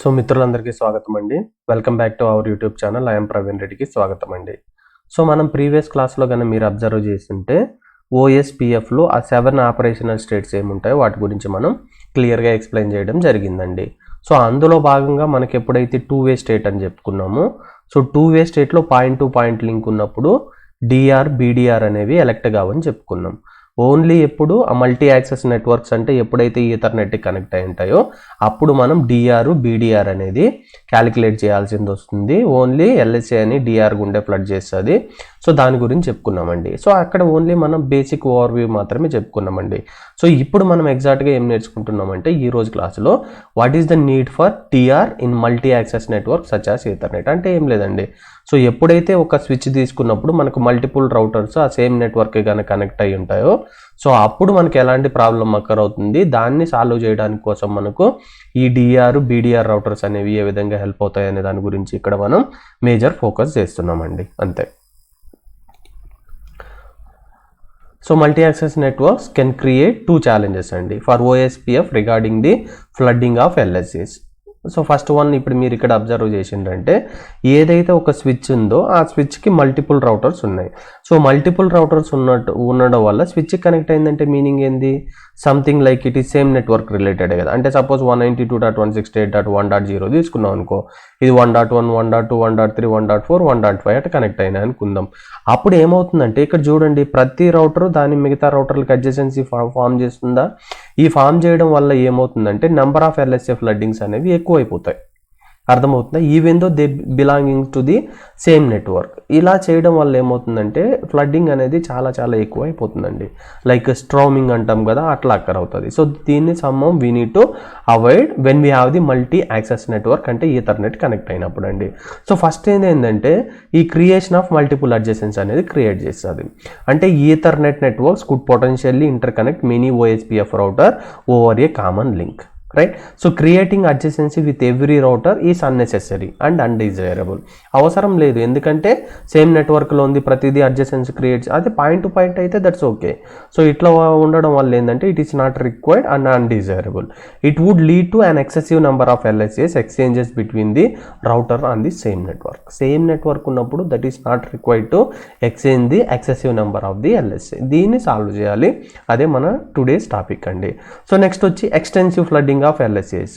So మిత్రులందరికీ స్వాగతం అండి. Welcome back to our YouTube channel. I'm Praveen రెడ్డికి స్వాగతం అండి. సో మనం ప్రీవియస్ క్లాస్లో కనుక మీరు అబ్జర్వ్ చేస్తుంటే ఓఎస్పిఎఫ్లో ఆ 7 ఆపరేషనల్ స్టేట్స్ ఏముంటాయో వాటి గురించి మనం క్లియర్గా ఎక్స్ప్లెయిన్ చేయడం జరిగిందండి. సో అందులో భాగంగా మనకి ఎప్పుడైతే 2-వే స్టేట్ అని చెప్పుకున్నామో, సో 2-వే స్టేట్లో పాయింట్ టు పాయింట్ లింక్ ఉన్నప్పుడు డిఆర్ బీడిఆర్ అనేవి ఎలెక్ట్ కావని చెప్పుకున్నాం. ఓన్లీ ఎప్పుడు ఆ మల్టీ యాక్సెస్ నెట్వర్క్స్ అంటే ఎప్పుడైతే ఈథర్నెట్ కనెక్ట్ అయి ఉంటాయో అప్పుడు మనం డిఆర్ బీడిఆర్ అనేది క్యాలిక్యులేట్ చేయాల్సింది వస్తుంది. ఓన్లీ ఎల్ఎస్ఏ అని డిఆర్ గుండే ఫ్లడ్ చేస్తుంది. సో దాని గురించి చెప్పుకున్నామండి. సో అక్కడ ఓన్లీ మనం బేసిక్ ఓవర్వ్యూ మాత్రమే చెప్పుకున్నామండి. సో ఇప్పుడు మనం ఎగ్జాక్ట్గా ఏం నేర్చుకుంటున్నామంటే ఈ రోజు క్లాసులో what is the need for TR in multi access network such as Ethernet. అంటే ఏం లేదండి, సో ఎప్పుడైతే ఒక స్విచ్ తీసుకున్నప్పుడు మనకు మల్టిపుల్ రౌటర్స్ ఆ సేమ్ నెట్వర్క్ కనుక కనెక్ట్ అయి ఉంటాయో సో అప్పుడు మనకి ఎలాంటి ప్రాబ్లం అక్కర్ అవుతుంది, దాన్ని సాల్వ్ చేయడానికి కోసం మనకు ఈ డిఆర్ బీడిఆర్ రౌటర్స్ అనేవి ఏ విధంగా హెల్ప్ అవుతాయి అనే దాని గురించి ఇక్కడ మనం మేజర్ ఫోకస్ చేస్తున్నామండి. అంతే. So multi-access networks can create 2 challenges అండి for OSPF regarding the flooding of LSAs. So first one ఇప్పుడు మీరు ఇక్కడ అబ్జర్వ్ చేసిందంటే ఏదైతే ఒక స్విచ్ ఉందో ఆ స్విచ్కి మల్టిపుల్ రౌటర్స్ ఉన్నాయి. సో మల్టిపుల్ రౌటర్స్ ఉండడం వల్ల స్విచ్ కనెక్ట్ అయిందంటే మీనింగ్ ఏంది, something like it is same network related కదా. అంటే సపోజ్ 192.168.1.0 తీసుకున్నాం అనుకో, ఇది 1.1, 1.2, 1.3, 1.4, 1.5 అటు కనెక్ట్ అయినా అనుకుందాం. అప్పుడు ఏమవుతుందంటే ఇక్కడ చూడండి, ప్రతి రౌటర్ దాని మిగతా రౌటర్లకు అడ్జసెన్సీ ఫామ్ చేస్తుందా. ఈ ఫామ్ చేయడం వల్ల ఏమవుతుందంటే నెంబర్ ఆఫ్ LSA ఫ్లడ్డింగ్స్ అనేవి ఎక్కువైపోతాయి. అర్థమవుతుందా? Even though they belonging to the same network. ఇలా చేయడం వల్ల ఏమవుతుందంటే ఫ్లడ్డింగ్ అనేది చాలా చాలా ఎక్కువ అయిపోతుందండి. లైక్ స్ట్రోమింగ్ అంటాం కదా, అట్లా అక్కర్ అవుతుంది. సో దీన్ని సమ్మం we need to avoid when we have the multi access network అంటే ఈథర్నెట్ కనెక్ట్ అయినప్పుడు అండి. సో ఫస్ట్ ఏంటంటే ఈ క్రియేషన్ ఆఫ్ మల్టిపుల్ అడ్జసెన్స్ అనేది క్రియేట్ చేస్తుంది. అంటే Ethernet networks could potentially interconnect many OSPF router over a common link. Right. So creating adjacency with every router is unnecessary and undesirable. అవసరం లేదు, ఎందుకంటే same నెట్వర్క్లో ఉంది, ప్రతిదీ అడ్జసెన్సీ క్రియేట్ అదే పాయింట్ టు పాయింట్ అయితే దట్స్ ఓకే. సో ఇట్లా ఉండడం వల్ల ఏంటంటే it is not required and undesirable. It would lead to an excessive number of LSAs exchanges between the router on the same network. Same network ఉన్నప్పుడు that is not required to exchange the excessive number of the LSA. దీన్ని solve చేయాలి, అదే మన today's topic అండి. So next వచ్చి extensive flooding of LSAs.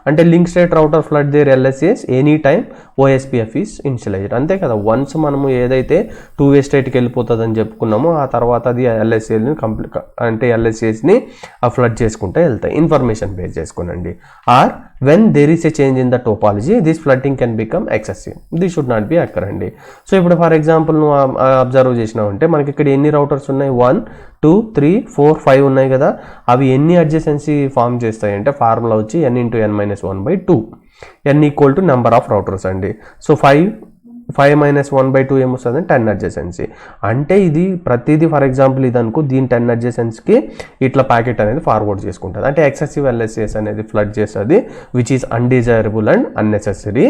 అంటే link state router flood their LSAs any time OSPF is initialised. అంతే కదా, once మనము ఏదైతే 2-వే స్టేట్కి వెళ్ళిపోతుందని చెప్పుకున్నామో ఆ తర్వాత అది LSAని కంప్లీట్ అంటే LSAస్ని ఫ్లడ్ చేసుకుంటే వెళ్తాయి, ఇన్ఫర్మేషన్ బేస్ చేసుకునండి. Or when there is a change in the topology this flooding can become excessive. This should not be అక్కర్ అండి. సో ఇప్పుడు ఫర్ ఎగ్జాంపుల్ నువ్వు అబ్జర్వ్ చేసినావు అంటే మనకి ఇక్కడ ఎన్ని రౌటర్స్ ఉన్నాయి, 1, 2, 3, 4, 5 ఉన్నాయి కదా. అవి ఎన్ని అడ్జసెన్సీ ఫామ్ చేస్తాయి అంటే ఫార్ములా వచ్చి n × n-1/2. n equal to number of routers అండి. సో 5 - 1/2 ఏమొస్తుంది, 10 అడ్జసెన్సీ. అంటే ఇది ప్రతిదీ ఫర్ ఎగ్జాంపుల్ ఇది అనుకో, దీని 10 అడ్జసెన్స్కి ఇట్లా ప్యాకెట్ అనేది ఫార్వర్డ్ చేసుకుంటుంది. అంటే ఎక్సెసివ్ LSAs అనేది ఫ్లడ్ చేస్తుంది which is undesirable and unnecessary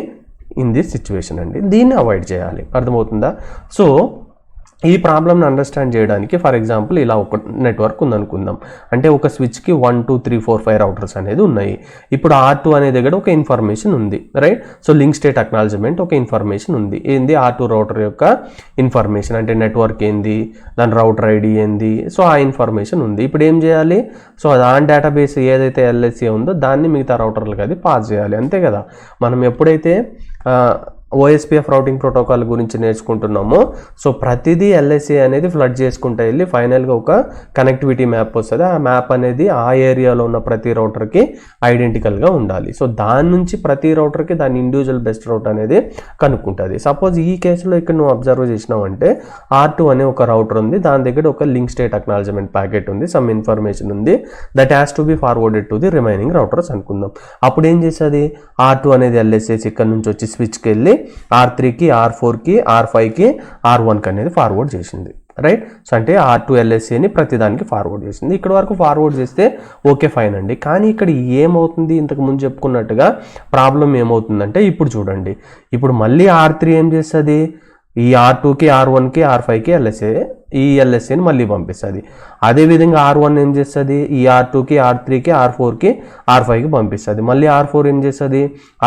in this situation అండి. దీన్ని అవాయిడ్ చేయాలి. అర్థమవుతుందా? సో ఈ ప్రాబ్లమ్ని అండర్స్టాండ్ చేయడానికి ఫర్ ఎగ్జాంపుల్ ఇలా ఒక నెట్వర్క్ ఉందనుకుందాం. అంటే ఒక స్విచ్కి 1, 2, 3, 4, 5 రౌటర్స్ అనేది ఉన్నాయి. ఇప్పుడు R2 అనే దగ్గర ఒక ఇన్ఫర్మేషన్ ఉంది, right. So link state acknowledgement ఒక ఇన్ఫర్మేషన్ ఉంది. ఏంది, R2 రౌటర్ యొక్క ఇన్ఫర్మేషన్ అంటే నెట్వర్క్ ఏంది, దాని రౌటర్ ID ఏంది, సో ఆ ఇన్ఫర్మేషన్ ఉంది. ఇప్పుడు ఏం చేయాలి, సో దాని డేటాబేస్ ఏదైతే LSA ఉందో దాన్ని మిగతా రౌటర్లకు అది పాస్ చేయాలి. అంతే కదా. మనం ఎప్పుడైతే OSPF రౌటింగ్ ప్రోటోకాల్ గురించి నేర్చుకుంటున్నామో సో ప్రతిదీ LSA అనేది ఫ్లడ్ చేసుకుంటూ వెళ్ళి ఫైనల్గా ఒక కనెక్టివిటీ మ్యాప్ వస్తుంది. ఆ మ్యాప్ అనేది ఆ ఏరియాలో ఉన్న ప్రతి రౌటర్కి ఐడెంటికల్గా ఉండాలి. సో దాని నుంచి ప్రతి రౌటర్కి దాని ఇండివిజువల్ బెస్ట్ రౌట్ అనేది కనుక్కుంటుంది. సపోజ్ ఈ కేసులో ఇక్కడ నువ్వు అబ్జర్వ్ చేసినావు అంటే R2 అనే ఒక రౌటర్ ఉంది, దాని దగ్గర ఒక లింక్ స్టేట్ అక్నాలజ్మెంట్ ప్యాకెట్ ఉంది, సమ్ ఇన్ఫర్మేషన్ ఉంది, that has to be forwarded to the remaining routers అనుకుందాం. అప్పుడు ఏం చేస్తుంది, R2 అనేది LSAs ఇక్కడ నుంచి వచ్చి స్విచ్కి వెళ్ళి R3కి, R4కి, R5కి, R1కి అనేది ఫార్వర్డ్ చేసింది, రైట్. సో అంటే R2 LSAని ప్రతిదానికి ఫార్వర్డ్ చేసింది. ఇక్కడ వరకు ఫార్వర్డ్ చేస్తే ఓకే ఫైన్ అండి. కానీ ఇక్కడ ఏమవుతుంది, ఇంతకు ముందు చెప్పుకున్నట్టుగా ప్రాబ్లం ఏమవుతుందంటే ఇప్పుడు చూడండి, ఇప్పుడు మళ్ళీ R3 ఏం చేస్తుంది, ఈ R2కి, R1కి, R5కి LSA ఈ ఎల్ఎస్ఏని మళ్ళీ పంపిస్తుంది. అదేవిధంగా R1 ఏం చేస్తుంది, ఈ R2కి R3కి R4కి R5కి పంపిస్తుంది. మళ్ళీ R4 ఏం చేస్తుంది,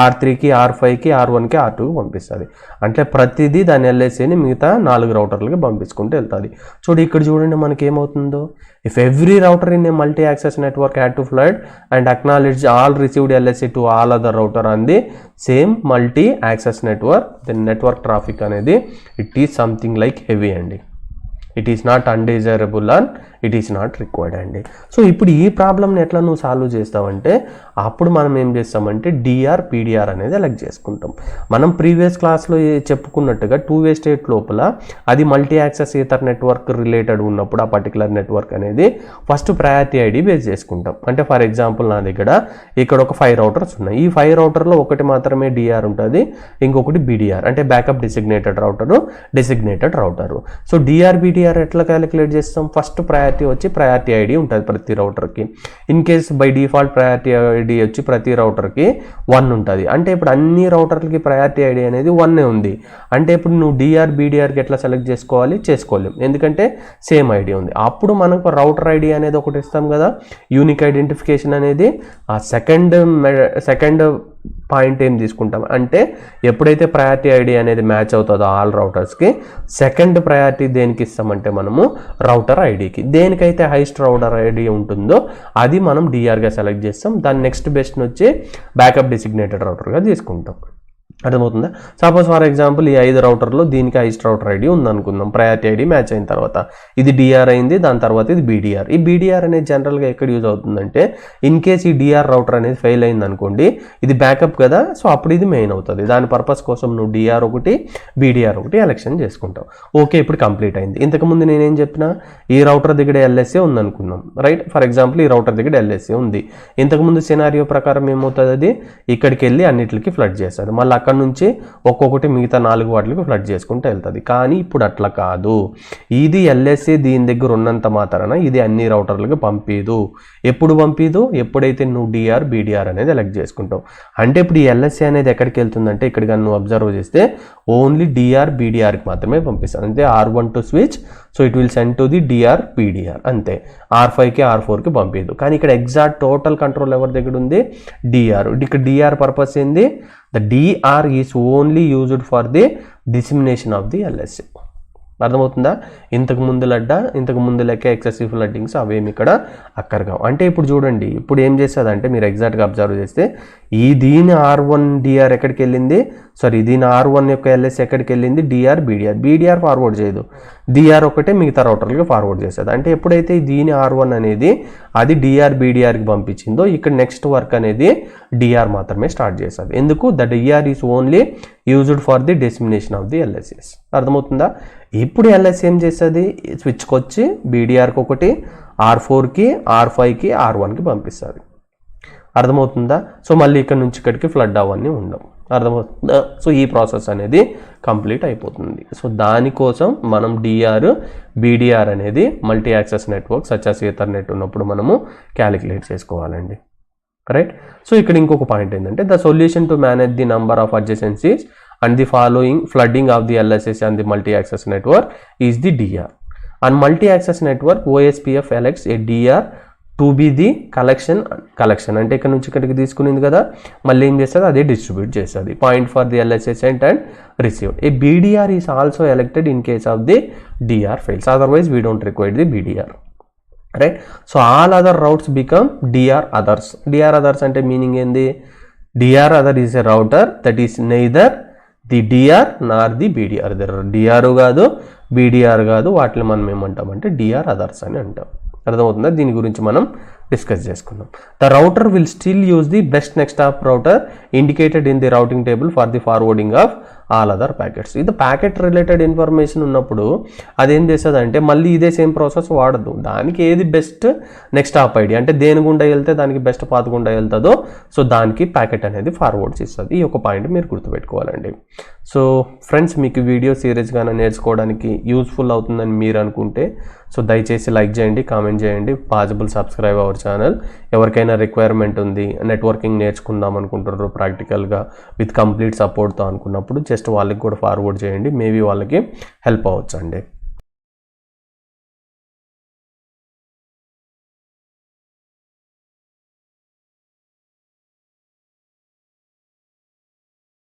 R3కి R5కి R1కి R2కి పంపిస్తుంది. అంటే ప్రతిదీ దాని ఎల్ఎస్ఏని మిగతా 4 రౌటర్లకి పంపించుకుంటూ వెళ్తుంది. ఇక్కడ చూడండి మనకి ఏమవుతుందో, if every router in a multi-access network had to flood and acknowledge all received LSA to all other router on the same multi-access network, then network traffic అనేది it is something like heavy అండి. It is not undesirable and it is not required అండి. So ఇప్పుడు ఈ ప్రాబ్లమ్ని ఎట్లా నువ్వు solve చేస్తావంటే, అప్పుడు మనం ఏం చేస్తామంటే డిఆర్ పీడిఆర్ అనేది ఎలెక్ట్ చేసుకుంటాం. మనం ప్రీవియస్ క్లాస్లో చెప్పుకున్నట్టుగా 2-way స్టేట్ లోపల అది multi access ether network related ఉన్నప్పుడు ఆ పర్టికులర్ నెట్వర్క్ అనేది ఫస్ట్ ప్రయారిటీ ఐడి బేస్ చేసుకుంటాం. అంటే ఫర్ ఎగ్జాంపుల్ నా దగ్గర ఇక్కడ ఒక 5 రౌటర్స్ ఉన్నాయి. ఈ 5 రౌటర్లో ఒకటి మాత్రమే డిఆర్ ఉంటుంది, ఇంకొకటి బీడిఆర్ అంటే backup designated router. So DR BDR ఎట్లా క్యాలిక్యులేట్ చేస్తాం, ఫస్ట్ ప్రయారిటీ వచ్చి ప్రయారిటీ ఐడి ఉంటుంది ప్రతి రౌటర్కి. In case by default priority ID వచ్చి ప్రతి రౌటర్కి 1 ఉంటుంది. అంటే ఇప్పుడు అన్ని రౌటర్లకి ప్రయారిటీ ఐడి అనేది 1 ఉంది. అంటే ఇప్పుడు నువ్వు డిఆర్ బీడిఆర్కి ఎట్లా సెలెక్ట్ చేసుకోలేము, ఎందుకంటే సేమ్ ఐడి ఉంది. అప్పుడు మనకు రౌటర్ ఐడి అనేది ఒకటి ఇస్తాం కదా, యూనిక్ ఐడెంటిఫికేషన్ అనేది. ఆ సెకండ్ పాయింట్ ఏం తీసుకుంటాం అంటే, ఎప్పుడైతే ప్రయారిటీ ఐడి అనేది మ్యాచ్ అవుతుందో ఆల్ రౌటర్స్కి, సెకండ్ ప్రయారిటీ దేనికి ఇస్తామంటే మనము రౌటర్ ఐడికి. దేనికైతే హైయెస్ట్ రౌటర్ ఐడి ఉంటుందో అది మనం డిఆర్గా సెలెక్ట్ చేస్తాం. దాని నెక్స్ట్ బెస్ట్ వచ్చి బ్యాకప్ డిసిగ్నేటెడ్ రౌటర్గా తీసుకుంటాం. అర్థమవుతుందా? సపోజ్ ఫర్ ఎగ్జాంపుల్ ఈ 5 రౌటర్లో దీనికి హైయెస్ట్ రౌటర్ ఐడి ఉందనుకుందాం. ప్రయారిటీ ఐడి మ్యాచ్ అయిన తర్వాత ఇది డిఆర్ అయింది, దాని తర్వాత ఇది బీడిఆర్. ఈ బీడిఆర్ అనేది జనరల్గా ఎక్కడ యూజ్ అవుతుందంటే, ఇన్ కేస్ ఈ డిఆర్ రౌటర్ అనేది ఫెయిల్ అయింది అనుకోండి, ఇది బ్యాకప్ కదా, సో అప్పుడు ఇది మెయిన్ అవుతుంది. దాని పర్పస్ కోసం నువ్వు డిఆర్ ఒకటి బీడిఆర్ ఒకటి ఎలక్షన్ చేసుకుంటావు. ఓకే, ఇప్పుడు కంప్లీట్ అయింది. ఇంతకుముందు నేనేం చెప్పినా, ఈ రౌటర్ దగ్గర ఎల్ఎస్ఏ ఉందనుకుందాం, రైట్? ఫర్ ఎగ్జాంపుల్ ఈ రౌటర్ దగ్గర ఎల్ఎస్ఏ ఉంది. ఇంతకుముందు సినారియో ప్రకారం ఏమవుతుంది, అది ఇక్కడికి వెళ్ళి అన్నిటికి ఫ్లడ్ చేస్తుంది. మళ్ళీ అక్కడ నుంచి ఒక్కొక్కటి మిగతా 4 వాటికి ఫ్లడ్ చేసుకుంటూ వెళ్తుంది. కానీ ఇప్పుడు అట్లా కాదు. ఇది ఎల్ఎస్ఏ దీని దగ్గర ఉన్నంత మాత్రాన ఇది అన్ని రౌటర్లకు పంపీదు. ఎప్పుడు పంపీదు, ఎప్పుడైతే నువ్వు డిఆర్ బీడిఆర్ అనేది ఎలెక్ట్ చేసుకుంటావు. అంటే ఇప్పుడు ఈ ఎల్ఎస్ఏ అనేది ఎక్కడికి వెళ్తుందంటే, ఇక్కడ కానీ నువ్వు అబ్జర్వ్ చేస్తే ఓన్లీ డిఆర్ బీడిఆర్కి మాత్రమే పంపిస్తాను. అంతే, R1 to switch, so it will send to the DR BDR, అంతే. R5కి R4కి పంపేదు. కానీ ఇక్కడ ఎగ్జాక్ట్ టోటల్ కంట్రోల్ ఎవరి దగ్గర ఉంది, డిఆర్. ఇక్కడ డిఆర్ పర్పస్ ఏంది, the DR is only used for the dissemination of the LSA. అర్థమవుతుందా? ఇంతకు ముందు లెక్క ఎక్సెసివ్ ఫ్లడ్డింగ్స్ అవేమి ఇక్కడ అక్కర్గావు. అంటే ఇప్పుడు చూడండి, ఇప్పుడు ఏం చేస్తుంది అంటే, మీరు ఎగ్జాక్ట్గా అబ్జర్వ్ చేస్తే దీని R1 డిఆర్ ఎక్కడికి వెళ్ళింది, దీని R1 యొక్క ఎల్ఎస్ ఎక్కడికి వెళ్ళింది, డిఆర్ బీడిఆర్ ఫార్వర్డ్ చేయదు, డిఆర్ ఒకటే మిగతా రౌటర్లకి ఫార్వర్డ్ చేస్తుంది. అంటే ఎప్పుడైతే దీని R1 అనేది అది డిఆర్ బీడిఆర్కి పంపించిందో, ఇక్కడ నెక్స్ట్ వర్క్ అనేది డిఆర్ మాత్రమే స్టార్ట్ చేస్తుంది. ఎందుకు, the DR is only used for the dissemination of the LSS. అర్థమవుతుందా? ఇప్పుడు ఎల్ఎస్ ఏం చేస్తుంది, స్విచ్కి వచ్చి బీడిఆర్కి ఒకటి, R4కి R5కి R1కి పంపిస్తుంది. అర్థమవుతుందా? సో మళ్ళీ ఇక్కడ నుంచి ఇక్కడికి ఫ్లడ్ అవన్నీ ఉండవు. అర్థమవుతుందా? సో ఈ ప్రాసెస్ అనేది కంప్లీట్ అయిపోతుంది. సో దానికోసం మనం డిఆర్ బీడిఆర్ అనేది multi access network such as Ethernet ఉన్నప్పుడు మనము క్యాలిక్యులేట్ చేసుకోవాలండి, రైట్? సో ఇక్కడ ఇంకొక పాయింట్ ఏంటంటే, the solution to manage the number of adjacencies and the following flooding of the LSS and the multi-access network is the DR. On multi-access network, OSPF elects a DR to be the collection అంటే ఇక్కడ నుంచి ఇక్కడికి తీసుకునింది కదా, మళ్ళీ ఏం చేస్తుంది, అదే distribute చేస్తుంది. Point for the LSS sent and received. A BDR is also elected in case of the DR fails. Otherwise, we don't require the BDR. Right? So all other routes become DR others. DR others అంటే meaning ఏంది, DR other is a router that is neither the DR nor the BDR. DR కాదు BDR కాదు, వాటిని మనం ఏమంటామంటే DR others అని అంటాం. అర్థమవుతుందా? దీని గురించి మనం డిస్కస్ చేసుకున్నాం. The router will still use the best next of router indicated in the routing table for the forwarding of all other packets. ఇది ప్యాకెట్ రిలేటెడ్ ఇన్ఫర్మేషన్ ఉన్నప్పుడు అదేం చేస్తుంది అంటే, మళ్ళీ ఇదే సేమ్ ప్రాసెస్ వాడదు. దానికి ఏది బెస్ట్ నెక్స్ట్ ఆఫ్ ఐడి అంటే దేని గుండా వెళ్తే దానికి బెస్ట్ పాత్ గుండా వెళ్తుందో, సో దానికి ప్యాకెట్ అనేది ఫార్వర్డ్ చేస్తుంది. ఈ ఒక పాయింట్ మీరు గుర్తుపెట్టుకోవాలండి. సో ఫ్రెండ్స్, మీకు వీడియో సీరియస్గానే నేర్చుకోవడానికి యూస్ఫుల్ అవుతుందని మీరు అనుకుంటే, సో దయచేసి లైక్ చేయండి, కామెంట్ చేయండి, పాసిబుల్ సబ్స్క్రైబ్ అవర్ ఛానల్. ఎవరికైనా రిక్వైర్మెంట్ ఉంది, నెట్వర్కింగ్ నేర్చుకుందాం అనుకుంటున్నారు ప్రాక్టికల్గా విత్ కంప్లీట్ సపోర్ట్తో అనుకున్నప్పుడు జస్ట్ వాళ్ళకి కూడా ఫార్వర్డ్ చేయండి, మేబీ వాళ్ళకి హెల్ప్ అవ్వచ్చు అండి.